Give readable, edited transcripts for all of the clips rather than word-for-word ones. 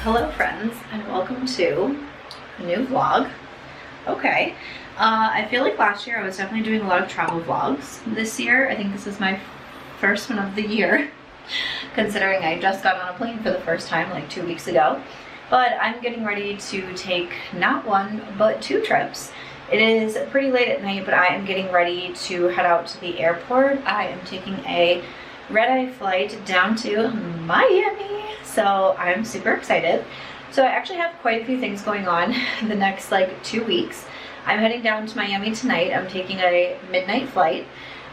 Hello friends, and welcome to a new vlog. Okay, I feel like last year I was definitely doing a lot of travel vlogs. This year, I think this is my first one of the year, considering I just got on a plane for the first time like 2 weeks ago. But I'm getting ready to take not one, but 2 trips. It is pretty late at night, but I am getting ready to head out to the airport. I am taking a red-eye flight down to Miami, so I'm super excited. So I actually have quite a few things going on the next like 2 weeks. I'm heading down to Miami tonight. I'm taking a midnight flight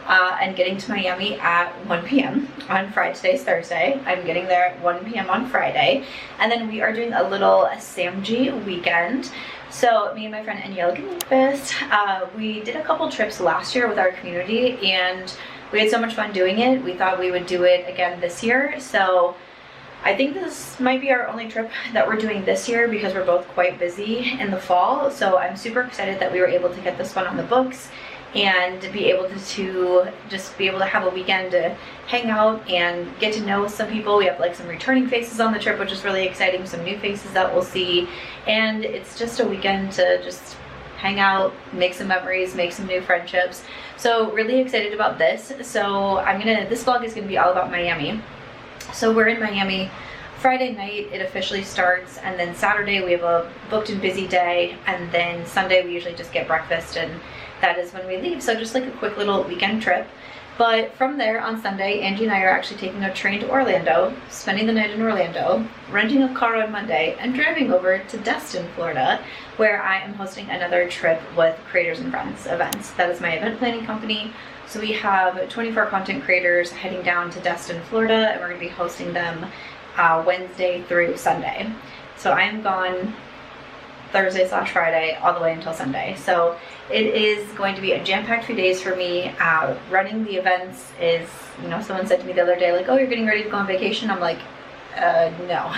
and getting to Miami at 1 p.m. on Friday. Today's Thursday. I'm getting there at 1 p.m. on Friday, and then we are doing a little Samji weekend. So me and my friend Angelica we did a couple trips last year with our community, and we had so much fun doing it. We thought we would do it again this year. So I think this might be our only trip that we're doing this year because we're both quite busy in the fall. So I'm super excited that we were able to get this one on the books and be able to just be able to have a weekend to hang out and get to know some people. We have like some returning faces on the trip, which is really exciting, some new faces that we'll see. And it's just a weekend to just hang out, make some memories, make some new friendships. So really excited about this. So this vlog is gonna be all about Miami. So we're in Miami Friday night, it officially starts, and then Saturday we have a booked and busy day, and then Sunday we usually just get breakfast, and that is when we leave. So just like a quick little weekend trip. But from there on Sunday, Angie and I are actually taking a train to Orlando, spending the night in Orlando, renting a car on Monday, and driving over to Destin, Florida, where I am hosting another trip with Creators and Friends Events. That is my event planning company. So we have 24 content creators heading down to Destin, Florida, and we're going to be hosting them Wednesday through Sunday. So I am gone Thursday/Friday all the way until Sunday. So it is going to be a jam-packed few days for me. Running the events is, someone said to me the other day, like, oh, you're getting ready to go on vacation? I'm like, no.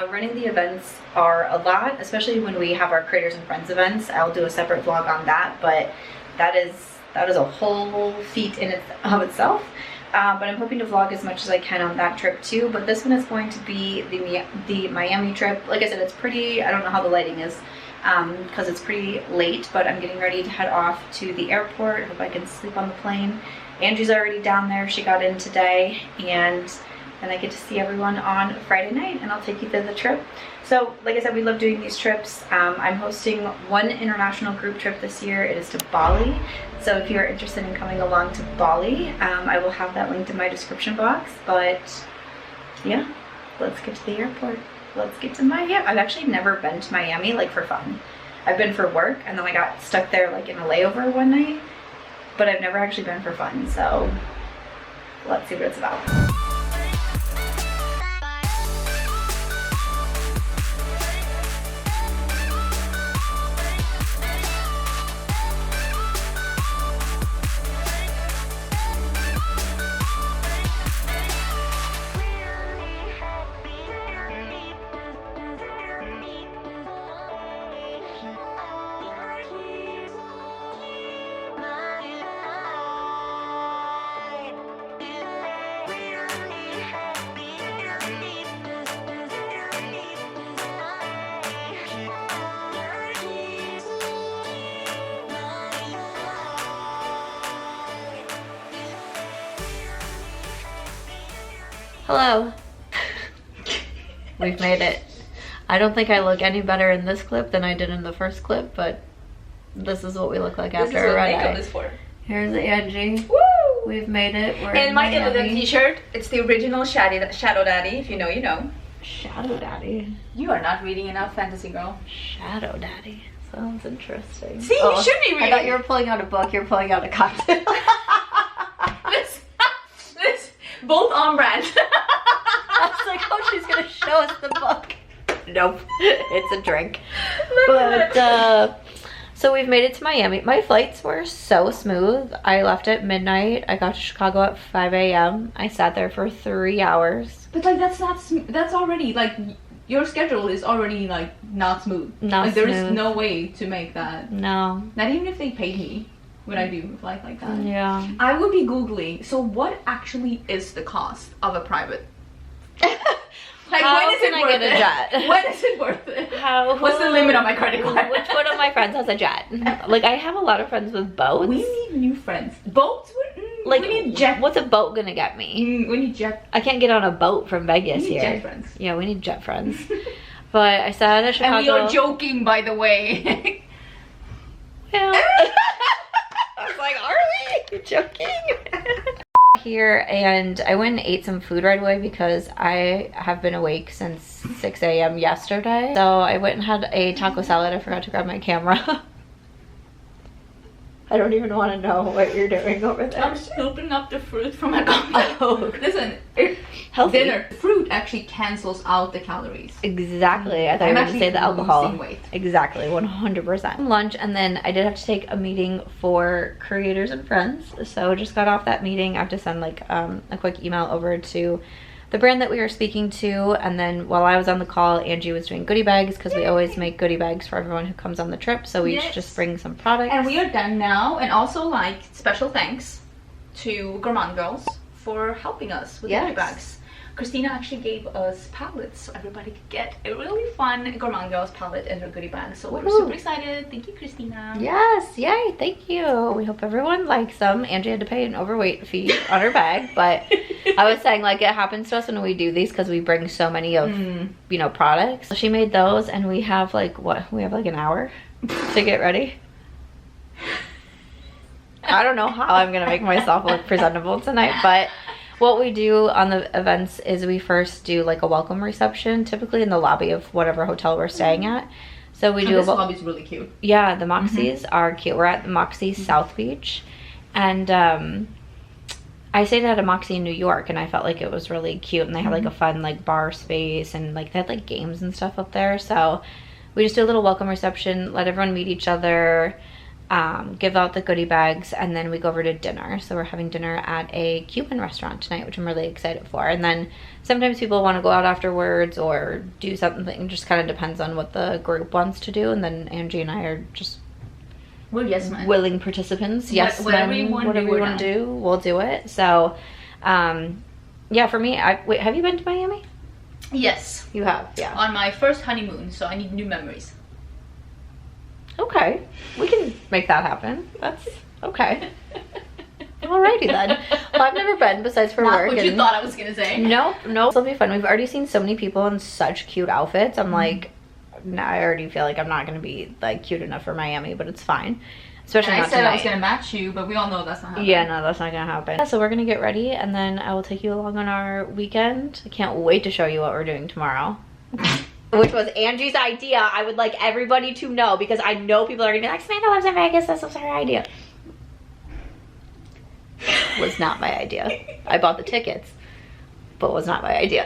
Running the events are a lot, especially when we have our Creators and Friends events. I'll do a separate vlog on that, but that is a whole feat in of itself. But I'm hoping to vlog as much as I can on that trip too. But this one is going to be the Miami trip. Like I said, it's pretty, I don't know how the lighting is because it's pretty late, but I'm getting ready to head off to the airport. Hope I can sleep on the plane. Angie's already down there. She got in today, and then I get to see everyone on Friday night, and I'll take you through the trip. So like I said, we love doing these trips. I'm hosting one international group trip this year. It is to Bali. So if you're interested in coming along to Bali, I will have that linked in my description box. But yeah, let's get to the airport. Let's get to Miami. I've actually never been to Miami like for fun. I've been for work, and then I got stuck there like in a layover one night, but I've never actually been for fun. So let's see what it's about. Hello. We've made it. I don't think I look any better in this clip than I did in the first clip, but this is what we look like after a red eye. This is what makeup is for. Here's Angie. Woo! We've made it. We're in my elegant t-shirt. It's the original Shadow Daddy. If you know, you know. Shadow Daddy. You are not reading enough, fantasy girl. Shadow Daddy. Sounds interesting. See, you should be reading. I thought you were pulling out a book. You're pulling out a cocktail. this both on brand. I was like, oh, she's gonna show us the book. Nope, it's a drink. But so we've made it to Miami. My flights were so smooth. I left at midnight. I got to Chicago at 5 a.m. I sat there for 3 hours. But like that's already like your schedule is already like not smooth. Not like, smooth. There is no way to make that. No. Not even if they paid me. Would I do a flight like that? Yeah. I would be Googling, so what actually is the cost of a private? Like, How when is can it I worth get a jet? When is it worth it? What's the Who- limit on my credit card? Which one of my friends has a jet? Like, I have a lot of friends with boats. We need new friends. Boats? Like, we need jet. what's a boat gonna get me? We need jet. I can't get on a boat from Vegas We need here. jet friends. Yeah, we need jet friends. But I said at Chicago. And we are joking, by the way. Yeah. I was like, are we? You're joking? Here, and I went and ate some food right away because I have been awake since 6 a.m. yesterday. So I went and had a taco salad. I forgot to grab my camera. I don't even want to know what you're doing over there. I'm scooping up the fruit from my coffee. Oh, Listen, healthy. dinner. Fruit actually cancels out the calories. Exactly. I thought you were going to say the alcohol. Losing weight. Exactly, 100%. Lunch, and then I did have to take a meeting for creators and friends. So just got off that meeting. I have to send like a quick email over to the brand that we were speaking to, and then while I was on the call, Angie was doing goodie bags because we always make goodie bags for everyone who comes on the trip. So we each just bring some products. And we are done now. And also, like, special thanks to Gourmand Girls for helping us with the goodie bags. Christina actually gave us palettes so everybody could get a really fun Gourmand Girls palette in her goodie bag. So we're super excited. Thank you, Christina. Yes, yay, thank you. We hope everyone likes them. Angie had to pay an overweight fee on her bag, but I was saying, like, it happens to us when we do these because we bring so many of, you know, products. So she made those, and we have like, what? We have like an hour to get ready. I don't know how I'm gonna make myself look presentable tonight, but what we do on the events is we first do like a welcome reception, typically in the lobby of whatever hotel we're staying at. So we do. This lobby's really cute. Yeah, the Moxies are cute. We're at the Moxie South Beach, and I stayed at a Moxie in New York, and I felt like it was really cute, and they had like a fun like bar space, and like they had like games and stuff up there. So we just do a little welcome reception, let everyone meet each other, give out the goodie bags, and then we go over to dinner. So we're having dinner at a Cuban restaurant tonight, which I'm really excited for. And then sometimes people want to go out afterwards or do something. It just kind of depends on what the group wants to do. And then Angie and I are just willing participants. Yes, whatever you want to do, we'll do it. So yeah, for me, wait, have you been to Miami? Yes. You have, yeah. On my first honeymoon, so I need new memories. Okay, we can make that happen. That's okay. Alrighty then. Well, I've never been besides for Not work. what you thought I was gonna say. Nope. It'll be fun. We've already seen so many people in such cute outfits. I'm like, nah, I already feel like I'm not gonna be like cute enough for Miami, but it's fine. Especially not tonight. I said I was gonna match you, but we all know that's not happening. Yeah, no, that's not gonna happen. Yeah, so we're gonna get ready, and then I will take you along on our weekend. I can't wait to show you what we're doing tomorrow. Which was Angie's idea. I would like everybody to know, because I know people are gonna be like, Samantha lives in Vegas, this was her idea. Was not my idea. I bought the tickets, but was not my idea.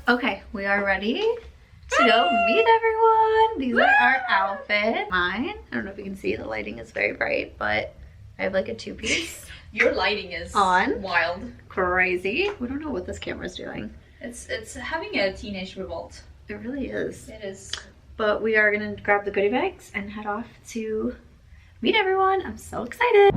Okay, we are ready to go meet everyone. These are our outfits. Mine, I don't know if you can see, the lighting is very bright, but I have like a two-piece. Your lighting is on. Wild. Crazy. We don't know what this camera's doing. It's having a teenage revolt. It really is. It is. But we are gonna grab the goodie bags and head off to meet everyone. I'm so excited.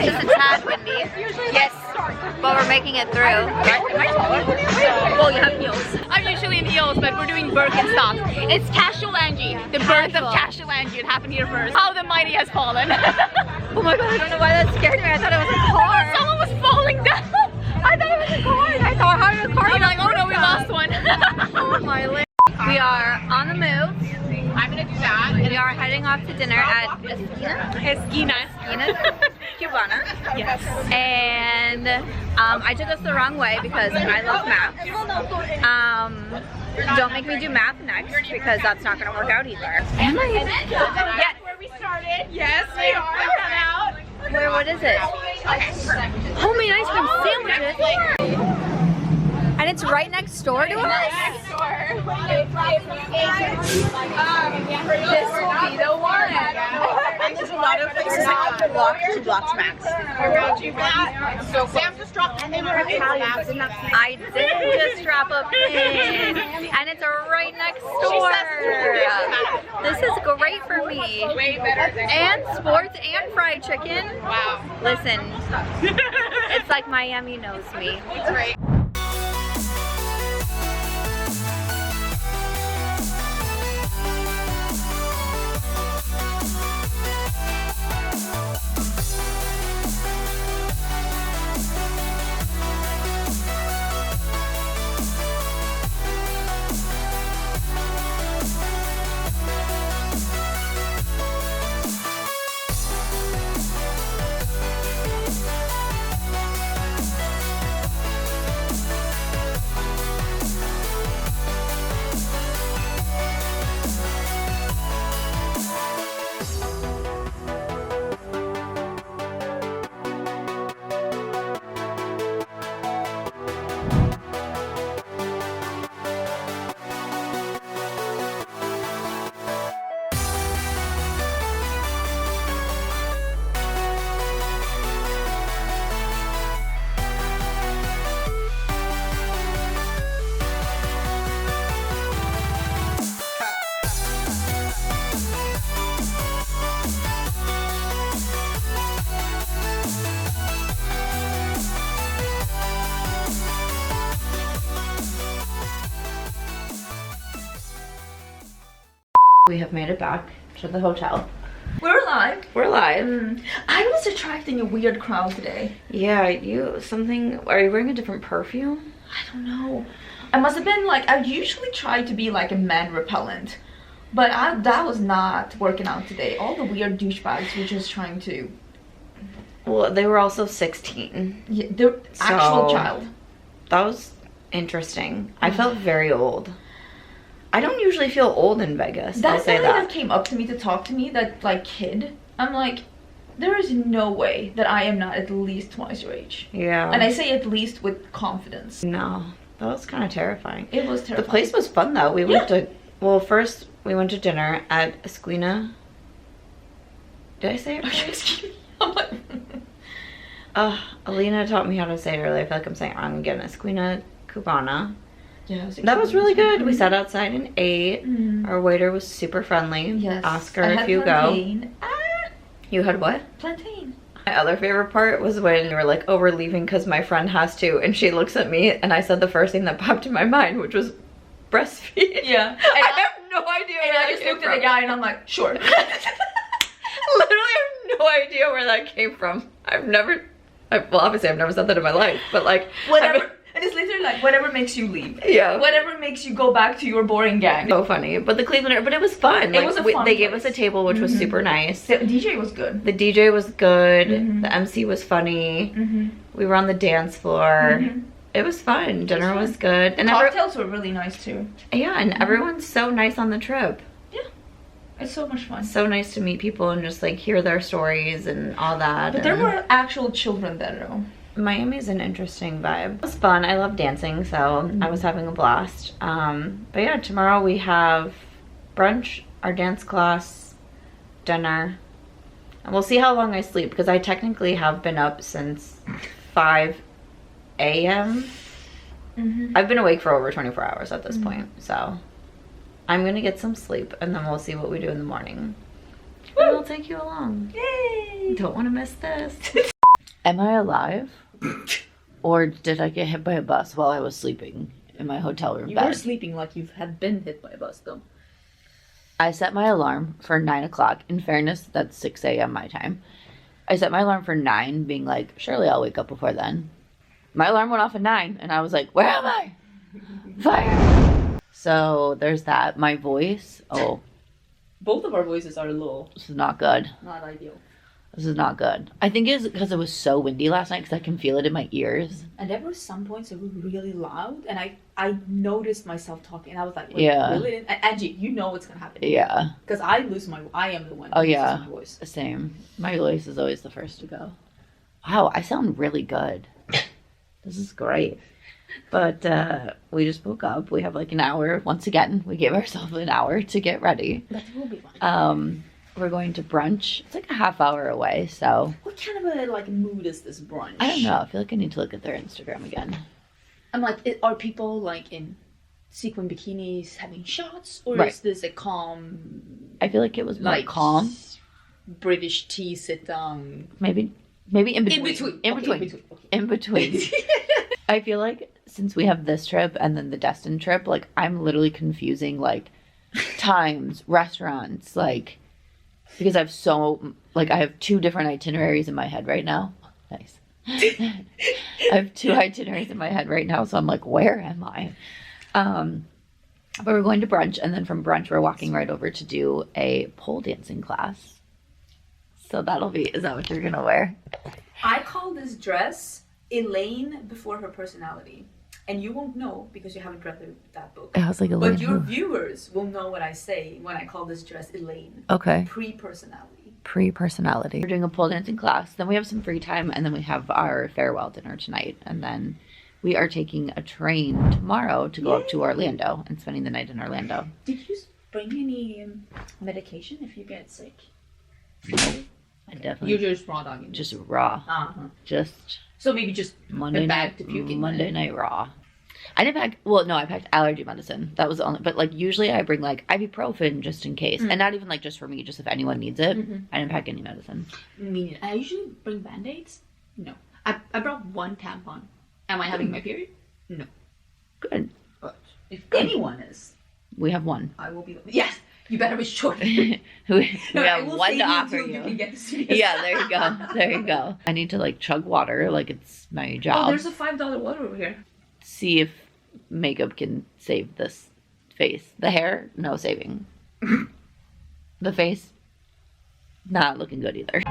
just a tad windy. Yes, but we're making it through. Right? Am I taller? Well, you have heels. I'm usually in heels, but we're doing Birkenstocks. It's Casual Angie, the birth of Casual Angie. It happened here first. How the mighty has fallen. Oh my god, I don't know why that scared me. I thought it was a car. Someone was falling down. I thought it was a car. I thought, how did a car? I'm like, oh no, we lost one. Oh my leg. We are on the move. I'm gonna do that. We are heading off to dinner at Esquina Cubana. Yes. And I took us the wrong way because I love math. Don't make me do math next because that's not going to work out either. Am I? Yes. Where we started. Yes, we are. Where? What is it? Homemade ice cream sandwiches. And it's right next door to us? This will be the one. And there's a lot of places that can walk 2 blocks max. Sam just dropped a pin. I did just drop a pin. And it's right next door. This is great for me. Way better than And sports and fried chicken. wow. Listen, it's like Miami knows me. It's great. We have made it back to the hotel. We're live. We're live. I was attracting a weird crowd today. Yeah, are you wearing a different perfume? I don't know. I must have been like, I usually try to be like a man repellent. But that was not working out today. All the weird douchebags were just trying to... Well, they were also 16. Yeah, the actual child. That was interesting. I felt very old. I don't usually feel old in Vegas. I'll That say guy that. that came up to me to talk to me, that like kid, I'm like, there is no way that I am not at least twice your age. Yeah. And I say at least with confidence. No, that was kind of terrifying. It was terrifying. The place was fun though. We went to, well, first we went to dinner at Esquina. Did I say it right? Excuse me. I'm like, Alina taught me how to say it earlier. I feel like I'm saying it wrong again. Esquina Cubana. yeah, That was really good. We sat outside and ate. Mm. Our waiter was super friendly. Yes. Oscar, I if had you plantain. go. You had what? Plantain. My other favorite part was when we were like, oh, we're leaving because my friend has to. And she looks at me and I said the first thing that popped in my mind, which was breastfeed. Yeah. And I have no idea and where I that just came looked from. at the guy and I'm like, sure. Literally, I have no idea where that came from. Well, obviously I've never said that in my life, but like, Whatever. And it's literally like, whatever makes you leave. Yeah. Whatever makes you go back to your boring gang. So funny. But the Cleveland, but it was fun. It was a fun They gave place. us a table, which was super nice. The DJ was good. The DJ was good. Mhm. The MC was funny. Mm-hmm. We were on the dance floor. Mhm. It was fun. Dinner fun. was good. And Cocktails were really nice too. yeah, and everyone's so nice on the trip. It's so much fun. So nice to meet people and just like hear their stories and all that. But there and were actual children there though. Miami's an interesting vibe. It was fun. I love dancing, so I was having a blast. But yeah, tomorrow we have brunch, our dance class, dinner, and we'll see how long I sleep because I technically have been up since 5 a.m. Mm-hmm. I've been awake for over 24 hours at this point, so I'm gonna get some sleep and then we'll see what we do in the morning. And I'll take you along. Yay! Don't want to miss this. Am I alive? Or did I get hit by a bus while I was sleeping in my hotel room You bed? were sleeping like you had been hit by a bus, though. I set my alarm for 9 o'clock. In fairness, that's 6 a.m. my time. I set my alarm for 9, being like, surely I'll wake up before then. My alarm went off at 9, and I was like, where am I? Fire! So there's that. My voice, oh, Both of our voices are low. this is not good. Not ideal. This is not good. I think it's because it was so windy last night because I can feel it in my ears. And there were some points that were really loud, and I noticed myself talking, and I was like, wait, Yeah. really? And Angie, you know what's gonna happen. Yeah. Because I am the one Oh, who yeah. loses my voice. Same. My voice is always the first to go. Wow, I sound really good. This is great. But we just woke up. We have like an hour. Once again, we gave ourselves an hour to get ready. But it will be fun. We're going to brunch. It's like a half hour away, so What kind of a like mood is this brunch? I don't know. I feel like I need to look at their Instagram again. I'm like, are people like in sequin bikinis having shots, or Right. is this a calm, I feel like it was more like calm. British tea sit down? Maybe in between. Okay, Okay. In between. I feel like since we have this trip and then the Destin trip, like I'm literally confusing like times, restaurants, like because I have 2 different itineraries in my head right now. Nice. I have 2 itineraries in my head right now, so I'm like, where am I? But we're going to brunch, and then from brunch we're walking right over to do a pole dancing class. So is that what you're gonna wear? I call this dress Elaine before her personality. And you won't know because you haven't read that book. I was like, But your viewers will know what I say when I call this dress Elaine. Okay. Pre-personality. Pre-personality. We're doing a pole dancing class. Then we have some free time, and then we have our farewell dinner tonight. And then we are taking a train tomorrow to go up to Orlando and spending the night in Orlando. Did you bring any medication if you get sick? I definitely You're just raw dogging. just raw. Uh-huh. Just So maybe just Monday a bag night. to puke in. Monday night raw. I didn't pack. Well, no, I packed allergy medicine. That was the only. But like usually, I bring like ibuprofen just in case, and not even like just for me, just if anyone needs it. I didn't pack any medicine. I usually bring band-aids. No. I brought 1 tampon. Am I having my period? No. Good. But if anyone is, We have one. I will be. Yes. You better be sure. we I have will one save to you offer too, you. can get the serious. Yeah, there you go. There you go. I need to like chug water, like it's my Oh, job. there's a $5 water over here. See if makeup can save this face. The hair, no saving. The face, not looking good either.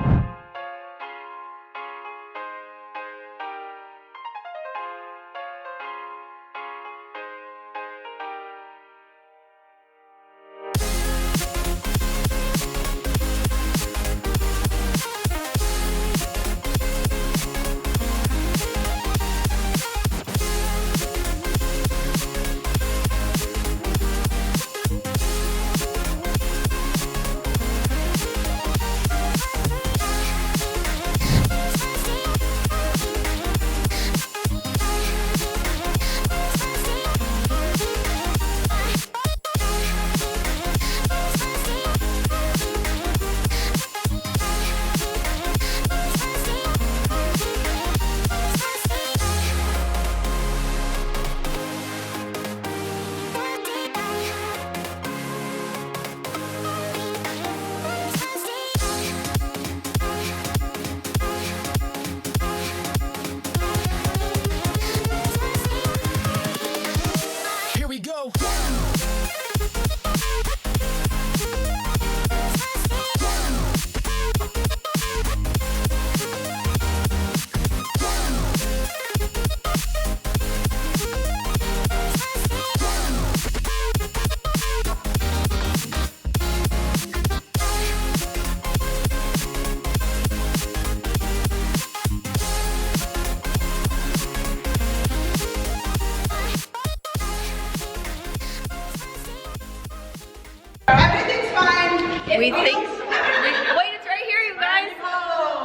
We think. Wait, it's right here, you guys.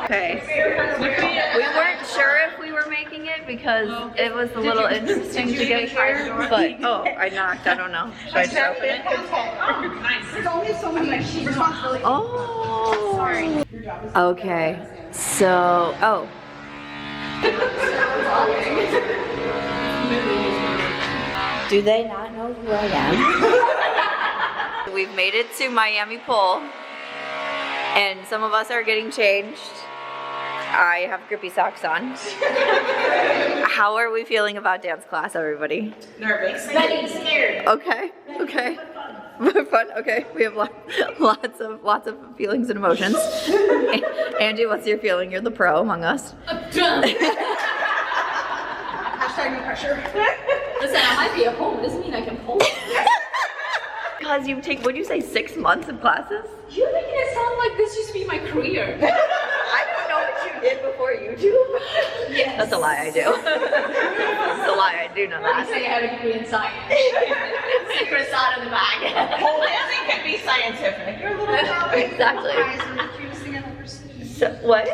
Okay. We weren't sure if we were making it because it was a little interesting to get here. But oh, I knocked. I don't know. Should I just open it? There's only so many responsibilities. Oh. Okay. So, Do they not know who I am? We've made it to Miami Pool, and some of us are getting changed. I have grippy socks on. How are we feeling about dance class, everybody? Nervous. Scared. Okay, okay. Fun. Okay, we have lots of feelings and emotions. Angie, what's your feeling? You're the pro among us. Hashtag no pressure. Listen, I might be a pole, but doesn't mean I can pole. Because you take, would you say 6 months of classes? You're making it sound like this used to be my career. I don't know what you did before YouTube. Yes. That's a lie, I do. That's a lie, I do know I that. say I have a degree in science. Secret side of the bag. Pole dancing can be scientific. Your little Exactly. ties are the cutest thing I've ever seen. So, what?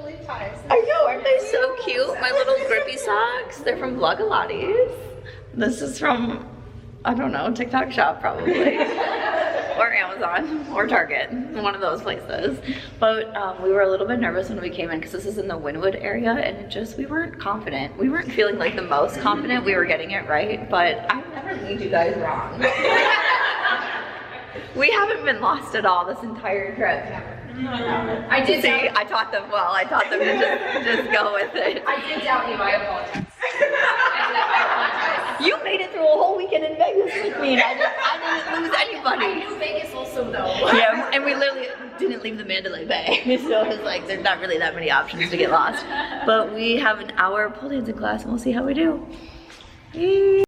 Lily ties. I know, aren't they so cute? My little grippy socks. They're from Vlogalatis. This is from, I don't know, TikTok shop probably. Or Amazon or Target, one of those places. But we were a little bit nervous when we came in because this is in the Wynwood area, and it just, we weren't confident. We weren't feeling like the most confident we were getting it right, but I never lead you guys wrong. We haven't been lost at all this entire trip. I did See, doubt, I taught them well. I taught them to just go with it. I did doubt you. I apologize. I apologize. You made it through a whole weekend in Vegas with me, and I didn't lose I anybody. knew Vegas also though. Yeah, and we literally didn't leave the Mandalay Bay, so it's like there's not really that many options to get lost. But we have an hour pole dancing class, and we'll see how we do. Yay.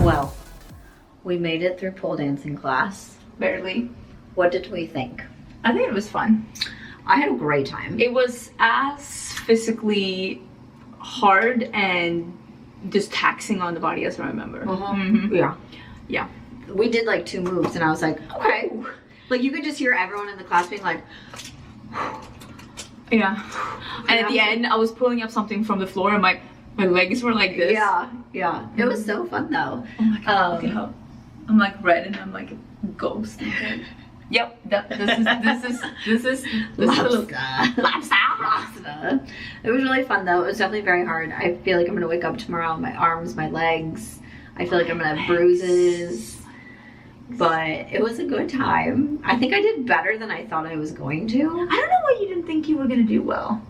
Well, we made it through pole dancing class. Barely. What did we think? I think it was fun. I had a great time. It was as physically hard and just taxing on the body as I remember. Mhm. Yeah. Yeah. We did like 2 moves and I was like, okay. Like you could just hear everyone in the class being like, Yeah. And at the end, I was pulling up something from the floor and my legs were like this. yeah, yeah. It was so fun though. Oh my god, look at how I'm like red and I'm like a ghost. Yep, this is Lobster. It was really fun though. It was definitely very hard. I feel like I'm gonna wake up tomorrow, my arms, my legs. I feel like I'm gonna have bruises. But it was a good time. I think I did better than I thought I was going to. I don't know why you didn't think you were gonna do well.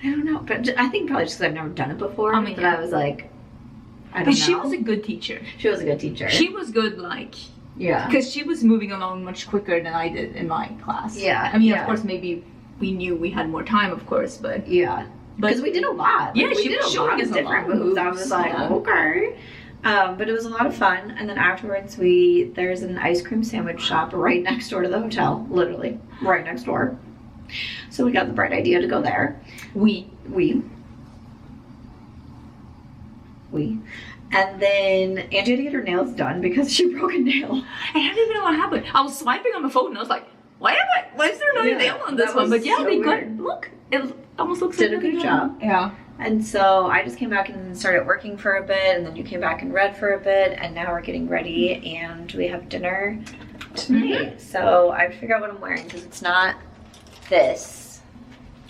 I don't know, but I think probably just because I've never done it before. I mean, but yeah. I was like, I don't But know. she was a good teacher. She was a good teacher. She was good, like, yeah. because she was moving along much quicker than I did in my class. Yeah, I mean, yeah. of course, maybe we knew we had more time, of course, but Yeah. Because we did a lot. Yeah, we she did was a showing lot us of a different lot of moves. I moves, was like, yeah. okay. But it was a lot of fun. And then afterwards, there's an ice cream sandwich shop right next door to the hotel, literally right next door. So we got the bright idea to go there. We. And then Angie had to get her nails done because she broke a nail. and I don't even know what happened. I was swiping on the phone and I was like, why is there no Yeah, nail on this that one? was But yeah, so they weird. got, look, it almost looks Did like a good they job. Yeah. And so I just came back and started working for a bit, and then you came back and read for a bit, and now we're getting ready, and we have dinner tonight. So I have to figure out what I'm wearing because it's not this.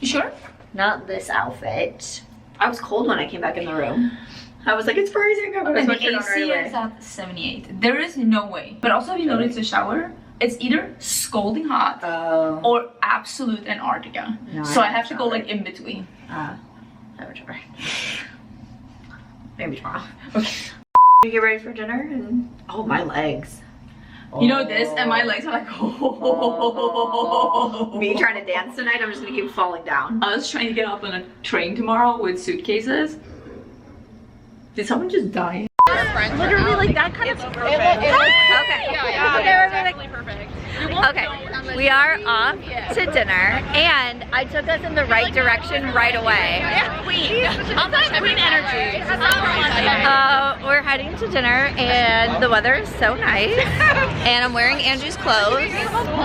You sure? Not this outfit. I was cold when I came back in the room. I was like, it's freezing. I put my And the sweatshirt on right AC away. is at 78. There is no way. But also, have you noticed the shower? It's either scalding hot Oh. or absolute Antarctica. No, So I haven't have to go showered. like in between. Never try. Maybe tomorrow. Okay. You get ready for dinner and oh my legs. You know this, and my legs are like, Me trying to dance tonight, I'm just gonna keep falling down. I was trying to get up on a train tomorrow with suitcases. Did someone just die? Literally like that kind of. Okay. Okay, we are off to dinner, and I took us in the right direction right away. Queen energy. We're heading to dinner, and the weather is so nice. And I'm wearing Angie's clothes,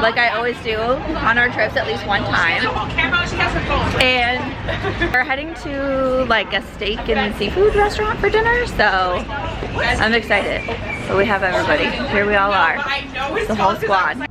like I always do on our trips at least one time. And we're heading to like a steak and seafood restaurant for dinner, so I'm excited. So we have everybody. Here we all are. The whole squad.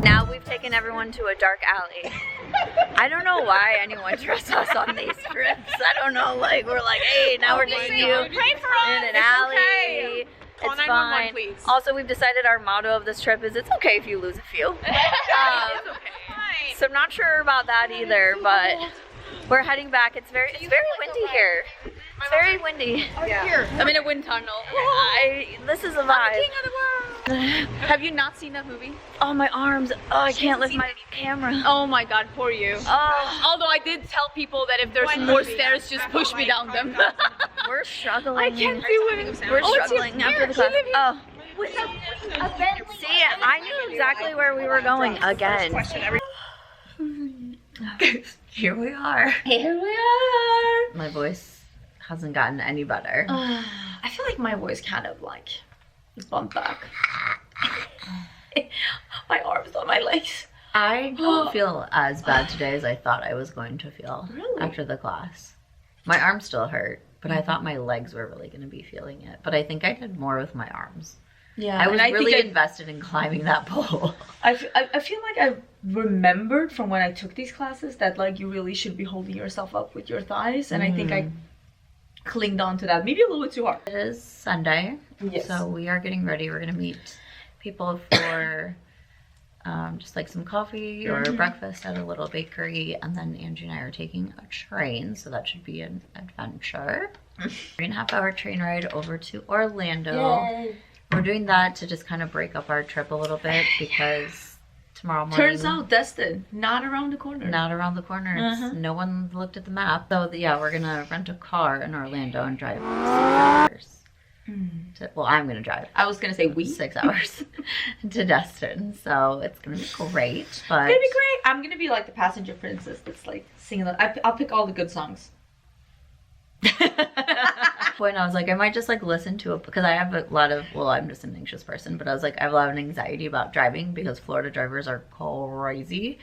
Now we've taken everyone to a dark alley. I don't know why anyone trusts us on these trips. I don't know, like, we're like, hey, now we're taking you in an alley. It's fine. Please. Also, we've decided our motto of this trip is it's okay if you lose a few. So I'm not sure about that either, but we're heading back. It's very windy here. It's very windy. Here. I'm in a wind tunnel. This is a vibe. Have you not seen that movie? Oh, my arms. Oh, I can't lift my camera. Oh my god, poor you. Oh, Although I did tell people that if there's more stairs, just push me down them. we're struggling. I can't do it. We're Oh, it's struggling here. after the class. Oh. See, I knew exactly where we were going again. Here we are. Here we are. My voice hasn't gotten any better. I feel like my voice kind of like bumped back. My arms on my legs. I don't feel as bad today as I thought I was going to feel after the class. My arms still hurt, but I thought my legs were really going to be feeling it. But I think I did more with my arms. Yeah, I was and really think invested in climbing that pole. I feel like I remembered from when I took these classes that like you really should be holding yourself up with your thighs, and I think I clinged on to that maybe a little bit too hard. It is Sunday, Yes. so we are getting ready. We're gonna meet people for just like some coffee or breakfast at a little bakery, and then Angie and I are taking a train, so that should be an adventure. 3.5-hour train ride over to Orlando. Yay. We're doing that to just kind of break up our trip a little bit because tomorrow morning. Turns out Destin, not around the corner. Not around the corner. It's, no one looked at the map. So yeah, we're gonna rent a car in Orlando and drive 6 hours. Well, I'm gonna drive. I was gonna say we. 6 hours to Destin, so it's gonna be great. But It's gonna be great. I'm gonna be like the passenger princess that's like singing. I'll pick all the good songs. point I was like, I might just like listen to it because I have a lot of, well, I'm just an anxious person, but I was like, I have a lot of anxiety about driving because Florida drivers are crazy.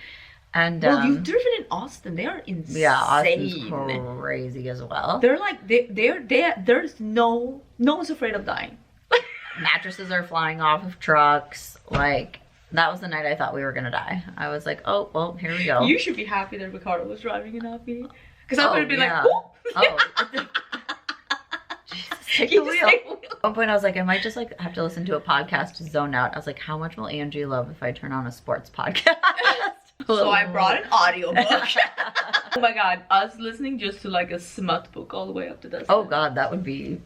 And well, you've driven in Austin. They are insane. yeah, Austin's crazy as well. They're like there's no one's afraid of dying. Mattresses are flying off of trucks. Like that was the night I thought we were gonna die. I was like, oh well, here we go. You should be happy that Ricardo was driving and not me, because I would have been yeah. like, oh. Jesus, take the wheel. At one point I was like, I might just like have to listen to a podcast to zone out. I was like, how much will Angie love if I turn on a sports podcast? So I brought an audiobook. Oh my god, us listening just to like a smut book all the way up to this. Oh god, that would be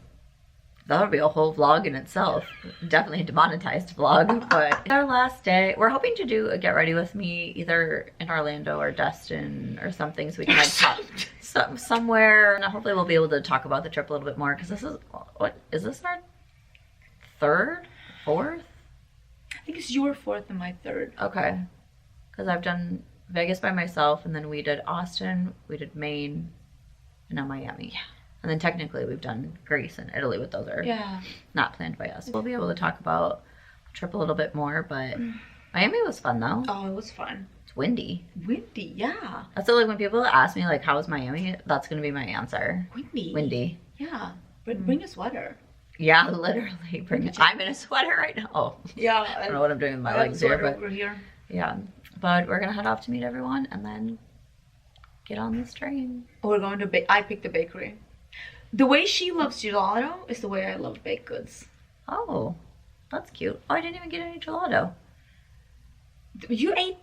a whole vlog in itself. Definitely a demonetized vlog, but it's our last day. We're hoping to do a get ready with me either in Orlando or Destin or something, so we can like talk somewhere. And hopefully we'll be able to talk about the trip a little bit more, because this is, what is this, our third, fourth? I think it's your fourth and my third. Okay, because I've done Vegas by myself, and then we did Austin, we did Maine, and now Miami. Yeah. And then technically we've done Greece and Italy, but those are not planned by us. We'll be able to talk about the trip a little bit more, but Miami was fun though. Oh, it was fun. It's windy. Windy, yeah. That's like when people ask me like, how was Miami? That's going to be my answer. Windy. Windy. Yeah. But bring a sweater. Yeah, literally. I'm in a sweater right now. Oh. Yeah. I don't know what I'm doing with my legs here, but over here. Yeah. But we're going to head off to meet everyone and then get on this train. We're going to I picked the bakery. The way she loves gelato is the way I love baked goods. Oh, that's cute. Oh, I didn't even get any gelato. You ate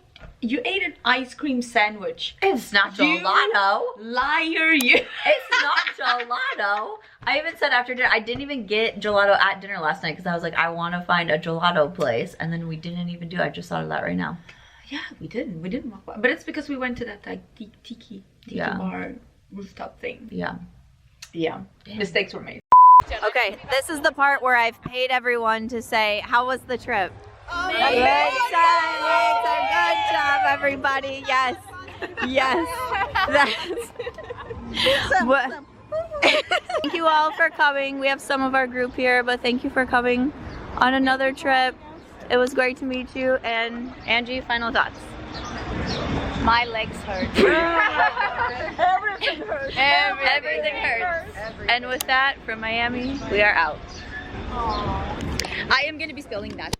an ice cream sandwich. It's not gelato. Liar, you. It's not gelato. I even said after dinner, I didn't even get gelato at dinner last night because I was like, I want to find a gelato place. And then we didn't even do it. I just thought of that right now. Yeah, we didn't. We didn't walk by. But it's because we went to that like tiki bar rooftop thing. Yeah. Yeah. Damn. Mistakes were made. Okay, this is the part where I've paid everyone to say, how was the trip? Good job, everybody. Yes. Yes. Thank you all for coming. We have some of our group here, but thank you for coming on another trip. It was great to meet you. And Angie, final thoughts. My legs hurt. Everything hurts. Everything hurts. And with that, from Miami, we are out. I am going to be spilling that.